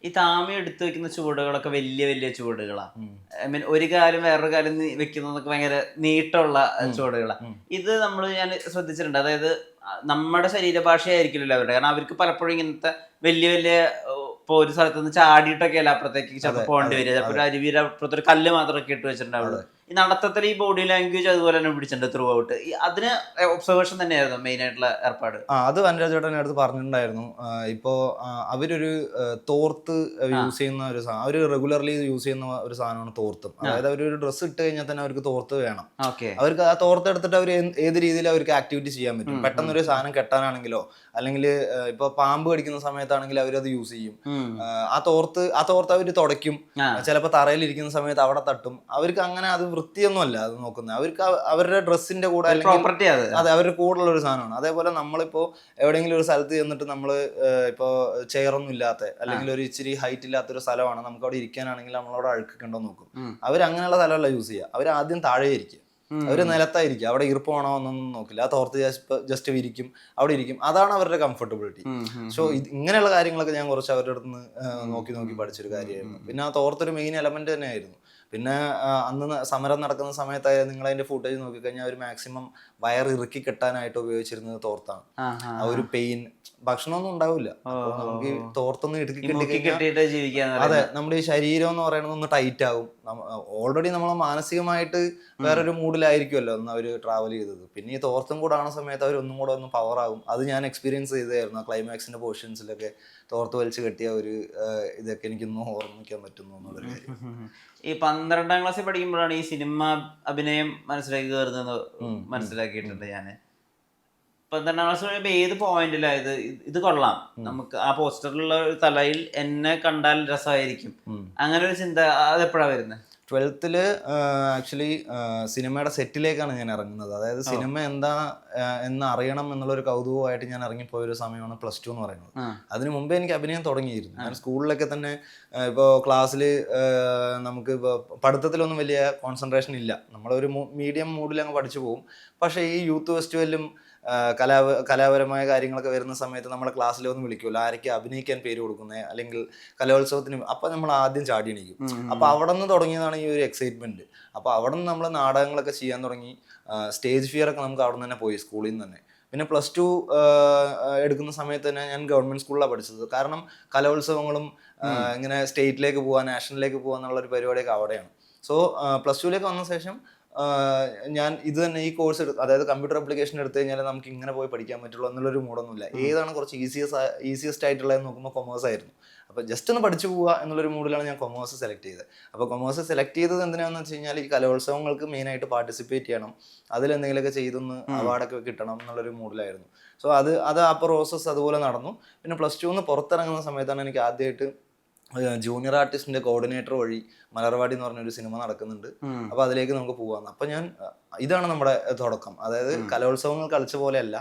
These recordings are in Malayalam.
ഈ താമി എടുത്തു വെക്കുന്ന ചുവടുകളൊക്കെ വലിയ വലിയ ചുവടുകളാണ്. ഐ മീൻ ഒരു കാലം വേറൊരു കാലം വെക്കുന്നതൊക്കെ ഭയങ്കര നീട്ടമുള്ള ചുവടുകളാണ്. ഇത് ഞാൻ ശ്രദ്ധിച്ചിട്ടുണ്ട്. അതായത് നമ്മുടെ ശരീരഭാഷയായിരിക്കില്ലല്ലോ അവരുടെ. കാരണം അവർക്ക് പലപ്പോഴും ഇങ്ങനത്തെ വലിയ വലിയ ഇപ്പൊ ഒരു സ്ഥലത്ത് നിന്ന് ചാടിയിട്ടൊക്കെ അല്ല അപ്പുറത്തേക്ക് ചിലപ്പോൾ പോകേണ്ടി വരിക. ചിലപ്പോൾ ഒരു അരുവിയുടെ അപ്പുറത്തൊരു കല്ല് മാത്രമൊക്കെ ഇട്ട് വെച്ചിട്ടുണ്ടാവുള്ളൂ. ഈ നടത്തത്തിൽ ഈ ബോഡി ലാംഗ്വേജ് അതുപോലെ തന്നെ പിടിച്ചിട്ടുണ്ട് ത്രൂ ഔട്ട്. അതിന് ഒബ്സർവേഷൻ തന്നെയായിരുന്നു മെയിൻ ആയിട്ടുള്ള ഏർപ്പാട്. അത് വനരാജേട്ടൻ അടുത്ത് പറഞ്ഞിട്ടുണ്ടായിരുന്നു. ഇപ്പോ അവരൊരു തോർത്ത് യൂസ് ചെയ്യുന്ന ഒരു സാധനം, അവർ റെഗുലർലി യൂസ് ചെയ്യുന്ന ഒരു സാധനമാണ് തോർത്തും. അതായത് അവരൊരു ഡ്രസ്സ് ഇട്ട് കഴിഞ്ഞാൽ തന്നെ അവർക്ക് തോർത്ത് വേണം. അവർക്ക് ആ തോർത്ത് എടുത്തിട്ട് അവർ ഏത് രീതിയിൽ അവർക്ക് ആക്ടിവിറ്റി ചെയ്യാൻ പറ്റും. പെട്ടെന്ന് ഒരു സാധനം കെട്ടാനാണെങ്കിലോ അല്ലെങ്കിൽ ഇപ്പൊ പാമ്പ് കടിക്കുന്ന സമയത്താണെങ്കിൽ അവരത് യൂസ് ചെയ്യും. ആ തോർത്ത് അവർ തുടയ്ക്കും. ചിലപ്പോൾ തറയിലിരിക്കുന്ന സമയത്ത് അവിടെ തട്ടും. അവർക്ക് അങ്ങനെ അത് വൃത്തിയൊന്നും അല്ല അത് നോക്കുന്നത്. അവർക്ക് അവരുടെ ഡ്രസ്സിന്റെ കൂടെ അല്ലെങ്കിൽ അതെ അവരുടെ കൂടെ ഉള്ള ഒരു സാധനമാണ്. അതേപോലെ നമ്മളിപ്പോ എവിടെയെങ്കിലും ഒരു സ്ഥലത്ത് ചെന്നിട്ട് നമ്മള് ഇപ്പോ ചെയറൊന്നും ഇല്ലാത്ത അല്ലെങ്കിൽ ഒരു ഇച്ചിരി ഹൈറ്റ് ഇല്ലാത്തൊരു സ്ഥലമാണ്, നമുക്ക് അവിടെ ഇരിക്കാനാണെങ്കിൽ നമ്മളവിടെ അഴുക്കൊക്കെ ഉണ്ടോ നോക്കും. അവർ അങ്ങനെയുള്ള സ്ഥലമല്ല യൂസ് ചെയ്യുക. അവർ ആദ്യം താഴെ ഇരിക്കുക, അവര് നിലത്തായിരിക്കും. അവിടെ ഈർപ്പമാണോ എന്നൊന്നും നോക്കില്ല. ആ തോർത്ത് ജസ്റ്റ് വിരിക്കും, അവിടെ ഇരിക്കും. അതാണ് അവരുടെ കംഫർട്ടബിലിറ്റി. സോ ഇങ്ങനെയുള്ള കാര്യങ്ങളൊക്കെ ഞാൻ കുറച്ച് അവരുടെ അടുത്ത് നോക്കി പഠിച്ചൊരു കാര്യമായിരുന്നു. പിന്നെ ആ തോർത്തൊരു മെയിൻ എലമെന്റ് തന്നെയായിരുന്നു. പിന്നെ അന്ന് സമരം നടക്കുന്ന സമയത്തായാലും നിങ്ങൾ അതിന്റെ ഫുട്ടേജ് നോക്കിക്കഴിഞ്ഞാൽ അവർ മാക്സിമം വയർ ഇറുക്കി കെട്ടാനായിട്ട് ഉപയോഗിച്ചിരുന്നത് തോർത്താണ്. ആ ഒരു പെയിൻ, ഭക്ഷണമൊന്നും ഉണ്ടാവില്ല. നമുക്ക് ഈ തോർത്തൊന്നും ഇടുക്കി കെട്ടിക്കഴിഞ്ഞാൽ അതെ നമ്മുടെ ഈ ശരീരം എന്ന് പറയുന്നത് ഒന്ന് ടൈറ്റ് ആകും. ഓൾറെഡി നമ്മൾ മാനസികമായിട്ട് വേറൊരു മൂഡിലായിരിക്കുമല്ലോ ഒന്ന് അവർ ട്രാവൽ ചെയ്തത്. പിന്നെ ഈ തോർത്തും കൂടെ ആണ സമയത്ത് അവർ ഒന്നും കൂടെ ഒന്ന് പവർ ആകും. അത് ഞാൻ എക്സ്പീരിയൻസ് ചെയ്തായിരുന്നു. ആ ക്ലൈമാക്സിന്റെ പോർഷൻസിലൊക്കെ തോർത്ത് വലിച്ചു കെട്ടിയ ഒരു ഇതൊക്കെ എനിക്കൊന്നും ഓർമ്മിക്കാൻ പറ്റുന്നു എന്നുള്ളൊരു കാര്യം. ഈ 12ാം ക്ലാസ്സിൽ പഠിക്കുമ്പോഴാണ് ഈ സിനിമ അഭിനയം മനസ്സിലാക്കി കയറുന്നത് മനസ്സിലാക്കിയിട്ടുണ്ട് ഞാൻ. 12ാം ക്ലാസ് കഴിയുമ്പോൾ ഏത് പോയിന്റിലായത് ഇത് കൊള്ളാം, നമുക്ക് ആ പോസ്റ്ററിലുള്ള ഒരു തലയിൽ എന്നെ കണ്ടാൽ രസമായിരിക്കും, അങ്ങനെ ഒരു ചിന്ത അതെപ്പോഴാണ് വരുന്നത്? 12th ആക്ച്വലി സിനിമയുടെ സെറ്റിലേക്കാണ് ഞാൻ ഇറങ്ങുന്നത്. അതായത് സിനിമ എന്താ എന്ന് അറിയണം എന്നുള്ളൊരു കൗതുകമായിട്ട് ഞാൻ ഇറങ്ങിപ്പോയൊരു സമയമാണ് +2 എന്ന് പറയുന്നത്. അതിന് മുമ്പേ എനിക്ക് അഭിനയം തുടങ്ങിയിരുന്നു. ഞാൻ സ്കൂളിലൊക്കെ തന്നെ ഇപ്പോൾ ക്ലാസ്സിൽ നമുക്ക് ഇപ്പോൾ പഠിത്തത്തിലൊന്നും വലിയ കോൺസെൻട്രേഷൻ ഇല്ല, നമ്മളൊരു മീഡിയം മൂഡിൽ അങ്ങ് പഠിച്ചു പോകും. പക്ഷേ ഈ യൂത്ത് ഫെസ്റ്റിവലും കലാപരമായ കാര്യങ്ങളൊക്കെ വരുന്ന സമയത്ത് നമ്മളെ ക്ലാസ്സിലൊന്നും വിളിക്കുമല്ലോ, ആരൊക്കെ അഭിനയിക്കാൻ പേര് കൊടുക്കുന്നത് അല്ലെങ്കിൽ കലോത്സവത്തിന്, അപ്പം നമ്മൾ ആദ്യം ചാടി എണീക്കും. അപ്പോൾ അവിടെ നിന്ന് തുടങ്ങിയതാണ് ഈ ഒരു എക്സൈറ്റ്മെൻറ്റ്. അപ്പോൾ അവിടെ നിന്ന് നമ്മൾ നാടകങ്ങളൊക്കെ ചെയ്യാൻ തുടങ്ങി. സ്റ്റേജ് ഫിയർ ഒക്കെ നമുക്ക് അവിടെ നിന്ന് തന്നെ പോയി, സ്കൂളിൽ നിന്ന് തന്നെ. പിന്നെ +2 എടുക്കുന്ന സമയത്ത് തന്നെ ഞാൻ ഗവൺമെൻറ് സ്കൂളിലാണ് പഠിച്ചത്. കാരണം കലോത്സവങ്ങളും ഇങ്ങനെ സ്റ്റേറ്റിലേക്ക് പോകാൻ, നാഷണലിലേക്ക് പോകാൻ എന്നുള്ളൊരു പരിപാടിയൊക്കെ അവിടെയാണ്. സോ +2ലേക്ക് വന്ന ശേഷം ഞാൻ ഇത് തന്നെ ഈ കോഴ്സ് അതായത് കമ്പ്യൂട്ടർ ആപ്ലിക്കേഷൻ എടുത്തു കഴിഞ്ഞാൽ നമുക്ക് ഇങ്ങനെ പോയി പഠിക്കാൻ പറ്റുള്ളൂ എന്നുള്ളൊരു മൂടൊന്നുമില്ല. ഏതാണ് കുറച്ച് ഈസിയസ്റ്റ് ആയിട്ടുള്ളതെന്ന് നോക്കുമ്പോൾ കൊമേഴ്സ് ആയിരുന്നു. അപ്പോൾ ജസ്റ്റ് ഒന്ന് പഠിച്ചു പോവുക എന്നുള്ളൊരു മൂഡിലാണ് ഞാൻ കൊമേഴ്സ് സെലക്ട് ചെയ്തത്. അപ്പോൾ കൊമേഴ്സ് സെലക്ട് ചെയ്തത് എന്തിനാണെന്ന് വെച്ച് കഴിഞ്ഞാൽ ഈ കലോത്സവങ്ങൾക്ക് മെയിനായിട്ട് പാർട്ടിസിപ്പേറ്റ് ചെയ്യണം, അതിലെന്തെങ്കിലുമൊക്കെ ചെയ്തൊന്ന് അവാർഡൊക്കെ കിട്ടണം എന്നുള്ളൊരു മൂഡിലായിരുന്നു. സോ അത് ആ പ്രോസസ്സ് അതുപോലെ നടന്നു. പിന്നെ +2 പുറത്തിറങ്ങുന്ന സമയത്താണ് എനിക്ക് ആദ്യമായിട്ട് ജൂനിയർ ആർട്ടിസ്റ്റിന്റെ കോർഡിനേറ്റർ വഴി മലർവാടി എന്ന് പറഞ്ഞൊരു സിനിമ നടക്കുന്നുണ്ട്, അപ്പൊ അതിലേക്ക് നമുക്ക് പോവാന്ന്. അപ്പൊ ഇതാണ് നമ്മുടെ തുടക്കം. അതായത് കലോത്സവങ്ങൾ കളിച്ച പോലെയല്ല,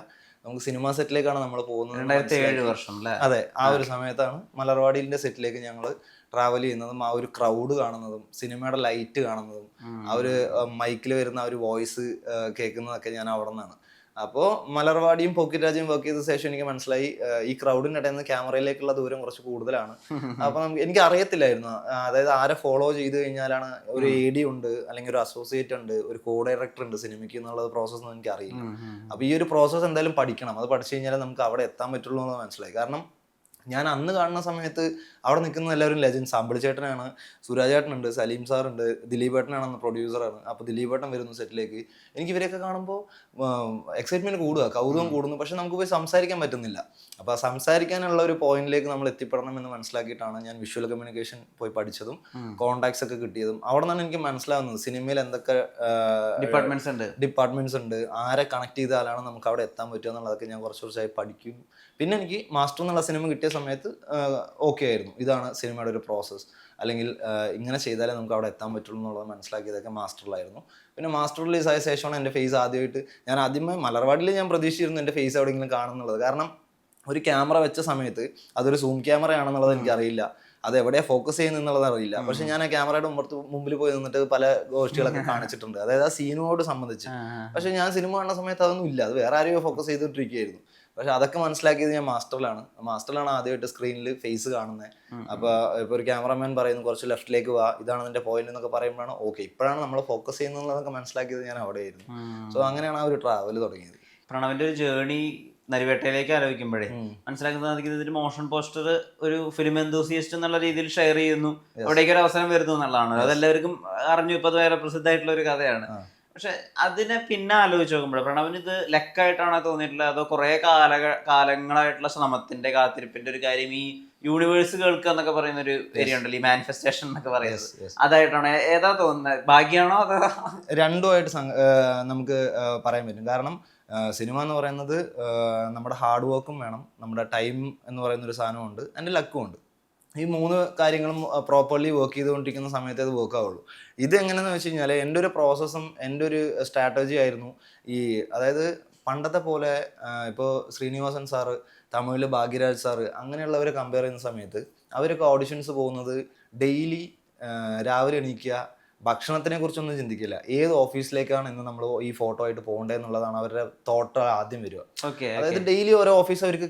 നമുക്ക് സിനിമ സെറ്റിലേക്കാണ് നമ്മൾ പോകുന്നത്. 2007 വർഷം. അതെ, ആ ഒരു സമയത്താണ് മലർവാടിന്റെ സെറ്റിലേക്ക് ഞങ്ങൾ ട്രാവൽ ചെയ്യുന്നതും ആ ഒരു ക്രൗഡ് കാണുന്നതും സിനിമയുടെ ലൈറ്റ് കാണുന്നതും ആ ഒരു മൈക്കിൽ വരുന്ന ആ ഒരു വോയിസ് കേൾക്കുന്നതൊക്കെ ഞാൻ അവിടെ നിന്നാണ്. അപ്പോൾ മലർവാടിയും പോക്കറ്റ് രാജയും വർക്ക് ചെയ്ത ശേഷം എനിക്ക് മനസ്സിലായി ഈ ക്രൗഡിൻ്റെ ഇടയിൽ നിന്ന് ക്യാമറയിലേക്കുള്ള ദൂരം കുറച്ച് കൂടുതലാണ്. അപ്പോൾ എനിക്ക് അറിയത്തില്ലായിരുന്നു, അതായത് ആരെ ഫോളോ ചെയ്ത് കഴിഞ്ഞാലാണ് ഒരു AD ഉണ്ട് അല്ലെങ്കിൽ ഒരു അസോസിയേറ്റ് ഉണ്ട്, ഒരു കോ ഡയറക്ടർ ഉണ്ട് സിനിമയ്ക്ക് എന്നുള്ളത് പ്രോസസ്സൊന്നും എനിക്ക് അറിയില്ല. അപ്പോൾ ഈ ഒരു പ്രോസസ്സ് എന്തായാലും പഠിക്കണം, അത് പഠിച്ചു കഴിഞ്ഞാൽ നമുക്ക് അവിടെ എത്താൻ പറ്റുള്ളൂ എന്ന് മനസ്സിലായി. കാരണം ഞാൻ അന്ന് കാണുന്ന സമയത്ത് അവിടെ നിൽക്കുന്ന എല്ലാവരും ലെജൻസ്. അമ്പിളിച്ചേട്ടനാണ്, സുരാജേട്ടനുണ്ട്, സലീം സാറുണ്ട്, ദിലീപേട്ടനാണ് പ്രൊഡ്യൂസറാണ്. അപ്പോൾ ദിലീപേട്ടൻ വരുന്നു സെറ്റിലേക്ക്. എനിക്ക് ഇവരെയൊക്കെ കാണുമ്പോൾ എക്സൈറ്റ്മെന്റ് കൂടുക, കൗതുകം കൂടുന്നു. പക്ഷെ നമുക്ക് പോയി സംസാരിക്കാൻ പറ്റുന്നില്ല. അപ്പോൾ സംസാരിക്കാനുള്ള ഒരു പോയിന്റിലേക്ക് നമ്മൾ എത്തിപ്പെടണം എന്ന് മനസ്സിലാക്കിയിട്ടാണ് ഞാൻ വിഷ്വൽ കമ്മ്യൂണിക്കേഷൻ പോയി പഠിച്ചതും കോൺടാക്ട്സ് ഒക്കെ കിട്ടിയതും. അവിടെ നിന്നാണ് എനിക്ക് മനസ്സിലാവുന്നത് സിനിമയിൽ എന്തൊക്കെ ഡിപ്പാർട്ട്മെന്റ്സ് ഉണ്ട്, ആരെ കണക്ട് ചെയ്താലാണ് നമുക്ക് അവിടെ എത്താൻ പറ്റുക എന്നുള്ളതൊക്കെ ഞാൻ കുറച്ചായി പഠിക്കും. പിന്നെ എനിക്ക് മാസ്റ്റർ എന്നുള്ള സിനിമ കിട്ടിയ സമയത്ത് ഓക്കെ ആയിരുന്നു, ഇതാണ് സിനിമയുടെ ഒരു പ്രോസസ്സ്, അല്ലെങ്കിൽ ഇങ്ങനെ ചെയ്താലേ നമുക്ക് അവിടെ എത്താൻ പറ്റുള്ളൂ എന്നുള്ളത് മനസ്സിലാക്കിയതൊക്കെ മാസ്റ്ററിലായിരുന്നു. പിന്നെ മാസ്റ്റർ റിലീസ് ആയ ശേഷമാണ് എൻ്റെ ഫേസ് ആദ്യമായിട്ട് ഞാൻ ആദ്യമേ മലർവാടിയിൽ ഞാൻ പ്രതീക്ഷിച്ചിരുന്നു എൻ്റെ ഫേസ് എവിടെയെങ്കിലും കാണുന്നുള്ളത്. കാരണം ഒരു ക്യാമറ വെച്ച സമയത്ത് അതൊരു സൂം ക്യാമറയാണെന്നുള്ളത് എനിക്കറിയില്ല, അത് എവിടെയാണ് ഫോക്കസ് ചെയ്യുന്നത് അറിയില്ല. പക്ഷെ ഞാൻ ആ ക്യാമറയുടെ മുമ്പിൽ പോയി നിന്നിട്ട് പല ഗോഷ്ടികളൊക്കെ കാണിച്ചിട്ടുണ്ട്, അതായത് ആ സീനോട് സംബന്ധിച്ച്. പക്ഷെ ഞാൻ സിനിമ കാണുന്ന സമയത്ത് അതൊന്നും ഇല്ല, അത് വേറെ ആരെയോ ഫോക്കസ് ചെയ്തിട്ടിരിക്കുകയായിരുന്നു. പക്ഷെ അതൊക്കെ മനസ്സിലാക്കിയത് ഞാൻ മാസ്റ്ററിലാണ് ആദ്യമായിട്ട് സ്ക്രീനിൽ ഫേസ് കാണുന്നത്. അപ്പൊ ഇപ്പൊ ഒരു ക്യാമറമാൻ പറയുന്നു കുറച്ച് ലെഫ്റ്റിലേക്ക് വാ, ഇതാണ് നിന്റെ പോയിന്റ് എന്നൊക്കെ പറയുമ്പോഴാണ് ഓക്കെ ഇപ്പോഴാണ് നമ്മൾ ഫോക്കസ് ചെയ്യുന്നതൊക്കെ മനസ്സിലാക്കിയത് ഞാൻ അവിടെയായിരുന്നു. സോ അങ്ങനെയാണ് ആ ഒരു ട്രാവൽ തുടങ്ങിയത്. പ്രണവിന്റെ ഒരു ജേർണി നരിവേട്ടയിലേക്ക് ആലോചിക്കുമ്പോഴേ മനസ്സിലാക്കുന്നത് ഇതൊരു മോഷൻ പോസ്റ്റർ ഒരു ഫിലിം എന്തൂസിയസ്റ്റ് എന്നുള്ള രീതിയിൽ ഷെയർ ചെയ്യുന്നു, അവിടേക്ക് ഒരു അവസരം വരുന്നു എന്നുള്ളതാണ്. അതെല്ലാവർക്കും അറിഞ്ഞു, ഇപ്പൊ അത് വേറെ പ്രസിദ്ധമായിട്ടുള്ള ഒരു കഥയാണ്. പക്ഷെ അതിനെ പിന്നെ ആലോചിച്ച് നോക്കുമ്പോൾ പ്രണവിന് ഇത് ലക്കായിട്ടാണോ തോന്നിയിട്ടുള്ളത്, അതോ കുറെ കാലങ്ങളായിട്ടുള്ള ശ്രമത്തിന്റെ കാത്തിരിപ്പിന്റെ ഒരു കാര്യം, ഈ യൂണിവേഴ്സ് കേൾക്കുക എന്നൊക്കെ പറയുന്ന ഒരു ഏരിയ ഉണ്ടല്ലോ, ഈ മാനിഫെസ്റ്റേഷൻ എന്നൊക്കെ പറയുന്നത്, അതായിട്ടാണോ, ഏതാ തോന്നുന്നത്, ഭാഗ്യമാണോ അതോ? രണ്ടുമായിട്ട് നമുക്ക് പറയാൻ പറ്റും. കാരണം സിനിമ എന്ന് പറയുന്നത് നമ്മുടെ ഹാർഡ് വർക്കും വേണം, നമ്മുടെ ടൈം എന്ന് പറയുന്ന ഒരു സാധനമുണ്ട്, അതിൻ്റെ ലക്കും ഉണ്ട്. ഈ 3 കാര്യങ്ങളും പ്രോപ്പർലി വർക്ക് ചെയ്തുകൊണ്ടിരിക്കുന്ന സമയത്ത് അത് വർക്ക് ആവുള്ളൂ. ഇത് എങ്ങനെയെന്ന് വെച്ച് കഴിഞ്ഞാൽ എൻ്റെ ഒരു പ്രോസസ്സും എൻ്റെ ഒരു സ്ട്രാറ്റജി ആയിരുന്നു അതായത് പണ്ടത്തെ പോലെ ഇപ്പോൾ ശ്രീനിവാസൻ സാറ്, തമിഴിൽ ഭാഗ്യരാജ് സാറ്, അങ്ങനെയുള്ളവരെ കമ്പയർ ചെയ്യുന്ന സമയത്ത് അവരൊക്കെ ഓഡിഷൻസ് പോകുന്നത് ഡെയിലി രാവിലെ എണീക്കുക, ഭക്ഷണത്തിനെ കുറിച്ചൊന്നും ചിന്തിക്കില്ല, ഏത് ഓഫീസിലേക്കാണ് ഇന്ന് നമ്മൾ ഈ ഫോട്ടോ ആയിട്ട് പോകേണ്ടത് എന്നുള്ളതാണ് അവരുടെ തോട്ട് ആദ്യം വരിക. അതായത് ഡെയിലി ഓരോ ഓഫീസ് അവർക്ക്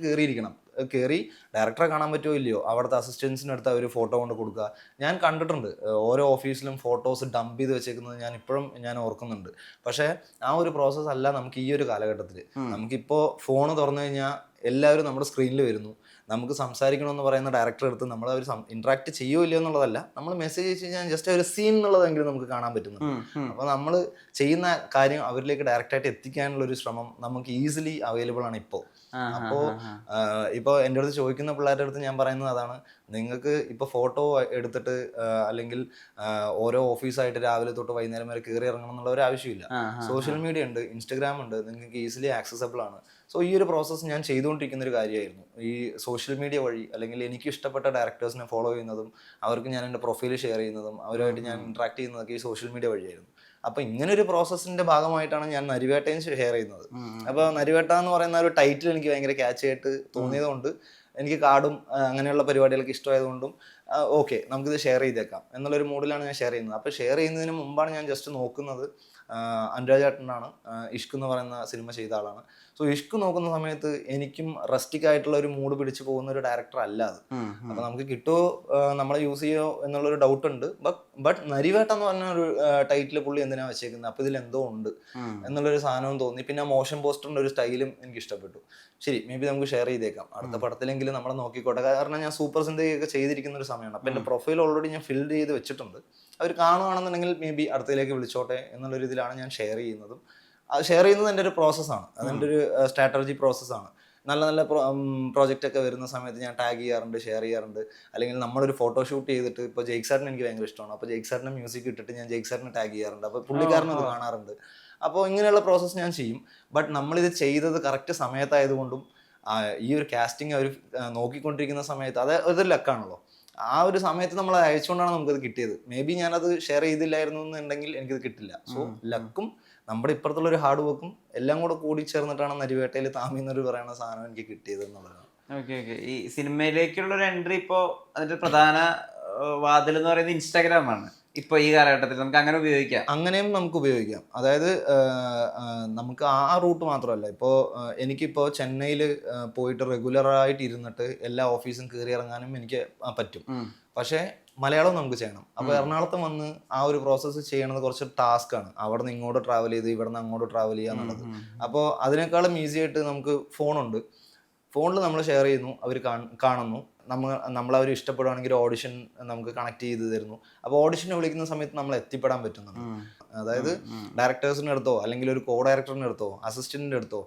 കയറി ഡയറക്ടറെ കാണാൻ പറ്റുമോ ഇല്ലയോ, അവിടുത്തെ അസിസ്റ്റൻസിൻ്റെ അടുത്ത് അവർ ഫോട്ടോ കൊണ്ട് കൊടുക്കുക. ഞാൻ കണ്ടിട്ടുണ്ട് ഓരോ ഓഫീസിലും ഫോട്ടോസ് ഡംപ് ചെയ്ത് വെച്ചേക്കുന്നത്, ഞാൻ ഓർക്കുന്നുണ്ട്. പക്ഷേ ആ ഒരു പ്രോസസ്സ് അല്ല നമുക്ക് ഈ ഒരു കാലഘട്ടത്തിൽ. നമുക്കിപ്പോൾ ഫോൺ തുറന്നു കഴിഞ്ഞാൽ എല്ലാവരും നമ്മുടെ സ്ക്രീനിൽ വരുന്നു. നമുക്ക് സംസാരിക്കണമെന്ന് പറയുന്ന ഡയറക്ടറെ അടുത്ത് നമ്മൾ അവർ ഇന്ററാക്ട് ചെയ്യുമോ ഇല്ലയോ എന്നുള്ളതല്ല, നമ്മൾ മെസ്സേജ് അയച്ചു കഴിഞ്ഞാൽ ജസ്റ്റ് ഒരു സീൻ എന്നുള്ളതെങ്കിലും നമുക്ക് കാണാൻ പറ്റുന്നുണ്ട്. അപ്പോൾ നമ്മൾ ചെയ്യുന്ന കാര്യം അവരിലേക്ക് ഡയറക്റ്റായിട്ട് എത്തിക്കാനുള്ള ഒരു ശ്രമം നമുക്ക് ഈസിലി അവൈലബിൾ ആണ് ഇപ്പോൾ. ഇപ്പോൾ എൻ്റെ അടുത്ത് ചോദിക്കുന്ന പിള്ളേരുടെ അടുത്ത് ഞാൻ പറയുന്നത് അതാണ്, നിങ്ങൾക്ക് ഇപ്പോൾ ഫോട്ടോ എടുത്തിട്ട് അല്ലെങ്കിൽ ഓരോ ഓഫീസായിട്ട് രാവിലെ തൊട്ട് വൈകുന്നേരം വരെ കയറി ഇറങ്ങണം എന്നുള്ള ഒരു ആവശ്യമില്ല. സോഷ്യൽ മീഡിയ ഉണ്ട്, ഇൻസ്റ്റഗ്രാം ഉണ്ട്, നിങ്ങൾക്ക് ഈസിലി ആക്സസബിൾ ആണ്. സോ ഈ ഒരു പ്രോസസ്സ് ഞാൻ ചെയ്തുകൊണ്ടിരിക്കുന്ന ഒരു കാര്യമായിരുന്നു. ഈ സോഷ്യൽ മീഡിയ വഴി അല്ലെങ്കിൽ എനിക്ക് ഇഷ്ടപ്പെട്ട ഡയറക്ടേഴ്സിനെ ഫോളോ ചെയ്യുന്നതും അവർക്ക് ഞാൻ എൻ്റെ പ്രൊഫൈൽ ഷെയർ ചെയ്യുന്നതും അവരുമായിട്ട് ഞാൻ ഇൻട്രാക്ട് ചെയ്യുന്നതൊക്കെ ഈ സോഷ്യൽ മീഡിയ വഴിയായിരുന്നു. അപ്പൊ ഇങ്ങനെ ഒരു പ്രോസസ്സിന്റെ ഭാഗമായിട്ടാണ് ഞാൻ നരിവേട്ടയും ഷെയർ ചെയ്യുന്നത്. അപ്പോൾ നരിവേട്ട എന്ന് പറയുന്ന ഒരു ടൈറ്റിൽ എനിക്ക് ഭയങ്കര ക്യാച്ച് ആയിട്ട് തോന്നിയതുകൊണ്ട്, എനിക്ക് കാർഡും അങ്ങനെയുള്ള പരിപാടികളൊക്കെ ഇഷ്ടമായതുകൊണ്ടും ഓക്കെ നമുക്കിത് ഷെയർ ചെയ്തേക്കാം എന്നുള്ളൊരു മൂഡിലാണ് ഞാൻ ഷെയർ ചെയ്യുന്നത്. അപ്പോൾ ഷെയർ ചെയ്യുന്നതിന് മുമ്പാണ് ഞാൻ ജസ്റ്റ് നോക്കുന്നത് അനുരാജ് ഏട്ടനാണ് ഇഷ്ക് എന്ന് പറയുന്ന സിനിമ ചെയ്ത ആളാണ്. സോ ഇഷ്ക് നോക്കുന്ന സമയത്ത് എനിക്കും റസ്റ്റിക് ആയിട്ടുള്ള ഒരു മൂഡ് പിടിച്ചു പോകുന്ന ഒരു ഡയറക്ടർ അല്ല അത്. അപ്പൊ നമുക്ക് കിട്ടുമോ, നമ്മളെ യൂസ് ചെയ്യോ എന്നുള്ളൊരു ഡൗട്ട് ഉണ്ട്. ബട്ട് നരിവേട്ട എന്ന് പറഞ്ഞ ഒരു ടൈറ്റിൽ പുള്ളി എന്തിനാ വെച്ചേക്കുന്നത്, അപ്പൊ ഇതിൽ എന്തോ ഉണ്ട് എന്നുള്ളൊരു സാധനവും തോന്നി. പിന്നെ മോഷൻ പോസ്റ്ററിന്റെ ഒരു സ്റ്റൈലും എനിക്ക് ഇഷ്ടപ്പെട്ടു. ശരി, മേ ബി നമുക്ക് ഷെയർ ചെയ്തേക്കാം, അടുത്ത പടത്തിലെങ്കിലും നമ്മളെ നോക്കിക്കോട്ടെ. കാരണം ഞാൻ സൂപ്പർ സിന്തയൊക്കെ ചെയ്തിരിക്കുന്ന ഒരു സമയമാണ്. അപ്പൊ എന്റെ പ്രൊഫൈൽ ഓൾറെഡി ഞാൻ ഫിൽഡ് ചെയ്ത് വെച്ചിട്ടുണ്ട്. അവർ കാണുകയാണെന്നുണ്ടെങ്കിൽ മേ ബി അടുത്തതിലേക്ക് വിളിച്ചോട്ടെ എന്നുള്ളൊരു ഇതിലാണ് ഞാൻ ഷെയർ ചെയ്യുന്നതും. അത് ഷെയർ ചെയ്യുന്നത് എൻ്റെ ഒരു പ്രോസസ്സാണ്, അതെൻ്റെ ഒരു സ്ട്രാറ്റജി പ്രോസസ്സാണ്. നല്ല നല്ല പ്രോജക്റ്റ് ഒക്കെ വരുന്ന സമയത്ത് ഞാൻ ടാഗ് ചെയ്യാറുണ്ട്, ഷെയർ ചെയ്യാറുണ്ട്. അല്ലെങ്കിൽ നമ്മളൊരു ഫോട്ടോഷൂട്ട് ചെയ്തിട്ട് ഇപ്പോൾ ജെയ്ക് സാറിന് എനിക്ക് ഭയങ്കര ഇഷ്ടമാണ്, അപ്പോൾ ജെയ്ക് സാറിൻ്റെ മ്യൂസിക് ഇട്ടിട്ട് ഞാൻ ജെയ്ക് സാറിനെ ടാഗ് ചെയ്യാറുണ്ട്. അപ്പോൾ പുള്ളിക്കാരനത് കാണാറുണ്ട്. അപ്പോൾ ഇങ്ങനെയുള്ള പ്രോസസ്സ് ഞാൻ ചെയ്യും. ബട്ട് നമ്മളിത് ചെയ്തത് കറക്റ്റ് സമയത്തായതുകൊണ്ടും ഈ ഒരു കാസ്റ്റിംഗ് അവർ നോക്കിക്കൊണ്ടിരിക്കുന്ന സമയത്ത് അത് ഒരു ലക്കാണല്ലോ. ആ ഒരു സമയത്ത് നമ്മൾ അയച്ചുകൊണ്ടാണ് നമുക്കത് കിട്ടിയത്. മേ ബി ഞാനത് ഷെയർ ചെയ്തില്ലായിരുന്നു എന്നുണ്ടെങ്കിൽ എനിക്കത് കിട്ടില്ല. സോ ലക്കും നമ്മുടെ ഇപ്പുറത്തുള്ള ഒരു ഹാർഡ് വർക്കും എല്ലാം കൂടി ചേർന്നിട്ടാണ് നരിവേട്ടയിൽ താമി എന്നൊരു പറയുന്ന സാധനം എനിക്ക് കിട്ടിയത് എന്നുള്ളതാണ്. ഓക്കെ. ഈ സിനിമയിലേക്കുള്ള ഒരു എൻട്രി ഇപ്പോ അതിന്റെ പ്രധാന വാതിൽ എന്ന് പറയുന്നത് ഇൻസ്റ്റാഗ്രാം ആണ്. ഇപ്പൊ ഈ കാലഘട്ടത്തിൽ നമുക്ക് അങ്ങനെ ഉപയോഗിക്കാം, അങ്ങനെയും നമുക്ക് ഉപയോഗിക്കാം. അതായത് നമുക്ക് ആ റൂട്ട് മാത്രമല്ല, ഇപ്പോൾ എനിക്കിപ്പോൾ ചെന്നൈയിൽ പോയിട്ട് റെഗുലറായിട്ട് ഇരുന്നിട്ട് എല്ലാ ഓഫീസും കയറി ഇറങ്ങാനും എനിക്ക് പറ്റും. പക്ഷേ മലയാളം നമുക്ക് ചെയ്യണം. അപ്പോൾ എറണാകുളത്ത് വന്ന് ആ ഒരു പ്രോസസ്സ് ചെയ്യണത് കുറച്ച് ടാസ്ക് ആണ്. അവിടെ നിന്ന് ഇങ്ങോട്ട് ട്രാവൽ ചെയ്ത് ഇവിടെ നിന്ന് അങ്ങോട്ട് ട്രാവൽ ചെയ്യുക എന്നുള്ളത്. അപ്പോൾ അതിനേക്കാളും ഈസി ആയിട്ട് നമുക്ക് ഫോണുണ്ട്. ഫോണിൽ നമ്മൾ ഷെയർ ചെയ്യുന്നു, അവർ കാണുന്നു. നമ്മളവർ ഇഷ്ടപ്പെടുകയാണെങ്കിൽ ഓഡിഷൻ നമുക്ക് കണക്ട് ചെയ്ത് തരുന്നു. അപ്പോൾ ഓഡിഷന് വിളിക്കുന്ന സമയത്ത് നമ്മൾ എത്തിപ്പെടാൻ പറ്റുന്നുണ്ട്. അതായത് ഡയറക്ടേഴ്സിൻ്റെ അടുത്തോ അല്ലെങ്കിൽ ഒരു കോ ഡയറക്ടറിൻ്റെ അടുത്തോ അസിസ്റ്റന്റിൻ്റെ അടുത്തോ,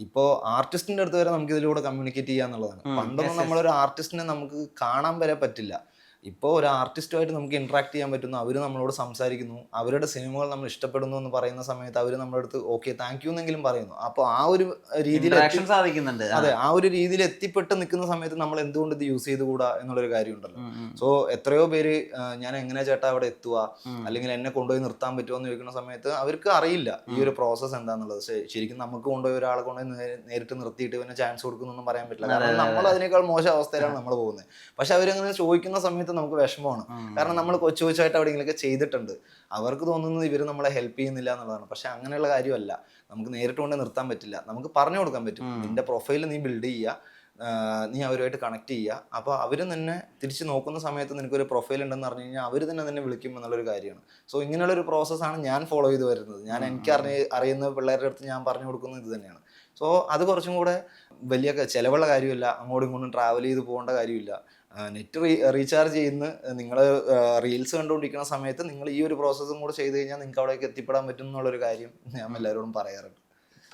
ഇപ്പോൾ ആർട്ടിസ്റ്റിൻ്റെ അടുത്ത് വരെ നമുക്ക് ഇതിലൂടെ കമ്മ്യൂണിക്കേറ്റ് ചെയ്യുക എന്നുള്ളതാണ്. പണ്ടൊന്നും നമ്മളൊരു ആർട്ടിസ്റ്റിനെ നമുക്ക് കാണാൻ വരെ പറ്റില്ല. ഇപ്പോൾ ഒരു ആർട്ടിസ്റ്റുമായിട്ട് നമുക്ക് ഇൻട്രാക്ട് ചെയ്യാൻ പറ്റുന്നു, അവർ നമ്മളോട് സംസാരിക്കുന്നു, അവരുടെ സിനിമകൾ നമ്മൾ ഇഷ്ടപ്പെടുന്നു എന്ന് പറയുന്ന സമയത്ത് അവർ നമ്മുടെ അടുത്ത് ഓക്കെ താങ്ക് യു എന്നെങ്കിലും പറയുന്നു. അപ്പോൾ ആ ഒരു രീതിയിൽ സാധിക്കുന്നുണ്ട്. അതെ, ആ ഒരു രീതിയിൽ എത്തിപ്പെട്ട് നിൽക്കുന്ന സമയത്ത് നമ്മൾ എന്തുകൊണ്ട് ഇത് യൂസ് ചെയ്തുകൂടാ എന്നുള്ളൊരു കാര്യമുണ്ടല്ലോ. സോ എത്രയോ പേര് ഞാൻ എങ്ങനെ ചേട്ടാ അവിടെ എത്തുക, അല്ലെങ്കിൽ എന്നെ കൊണ്ടുപോയി നിർത്താൻ പറ്റുമോ എന്ന് ചോദിക്കുന്ന സമയത്ത് അവർക്ക് അറിയില്ല ഈ ഒരു പ്രോസസ്സ് എന്താണെന്നുള്ളത്. ശരിക്കും നമുക്ക് കൊണ്ടുപോയി ഒരാളെ കൊണ്ടുപോയി നേരിട്ട് നിർത്തിയിട്ട് പിന്നെ ചാൻസ് കൊടുക്കുന്നൊന്നും പറയാൻ പറ്റില്ല. കാരണം നമ്മൾ അതിനേക്കാൾ മോശം അവസ്ഥയിലാണ് നമ്മൾ പോകുന്നത്. പക്ഷെ അവരങ്ങനെ ചോദിക്കുന്ന സമയത്ത് നമുക്ക് വിഷമമാണ്. കാരണം നമ്മൾ കൊച്ചു കൊച്ചായിട്ട് എവിടെയെങ്കിലുമൊക്കെ ചെയ്തിട്ടുണ്ട്. അവർക്ക് തോന്നുന്നത് ഇവർ നമ്മളെ ഹെൽപ്പ് ചെയ്യുന്നില്ല എന്നുള്ളതാണ്. പക്ഷെ അങ്ങനെയുള്ള കാര്യമല്ല. നമുക്ക് നേരിട്ട് കൊണ്ട് നിർത്താൻ പറ്റില്ല. നമുക്ക് പറഞ്ഞു കൊടുക്കാൻ പറ്റും, നിന്റെ പ്രൊഫൈൽ നീ ബിൽഡ് ചെയ്യുക, നീ അവരുമായിട്ട് കണക്ട് ചെയ്യുക. അപ്പോൾ അവർ തന്നെ തിരിച്ച് നോക്കുന്ന സമയത്ത് നിനക്കൊരു പ്രൊഫൈൽ ഉണ്ടെന്ന് പറഞ്ഞു കഴിഞ്ഞാൽ അവർ തന്നെ വിളിക്കും എന്നുള്ളൊരു കാര്യമാണ്. സോ ഇങ്ങനെയുള്ളൊരു പ്രോസസ്സാണ് ഞാൻ ഫോളോ ചെയ്ത് വരുന്നത്. ഞാൻ എനിക്ക് അറിയുന്ന പിള്ളേരുടെ അടുത്ത് ഞാൻ പറഞ്ഞു കൊടുക്കുന്നത് ഇത് തന്നെയാണ്. സോ അത് കുറച്ചും കൂടെ വലിയ ചിലവുള്ള കാര്യമില്ല, അങ്ങോട്ടും ഇങ്ങോട്ടും ട്രാവൽ ചെയ്ത് പോകേണ്ട കാര്യമില്ല. നെറ്റ് റീചാർജ് ചെയ്യുന്ന നിങ്ങൾ റീൽസ് കണ്ടുകൊണ്ടിരിക്കുന്ന സമയത്ത് നിങ്ങൾ ഈ ഒരു പ്രോസസ്സും കൂടെ ചെയ്ത് കഴിഞ്ഞാൽ നിങ്ങൾക്ക് അവിടേക്ക് എത്തിപ്പെടാൻ പറ്റും എന്നുള്ളൊരു കാര്യം ഞാൻ എല്ലാവരോടും പറയാറുണ്ട്.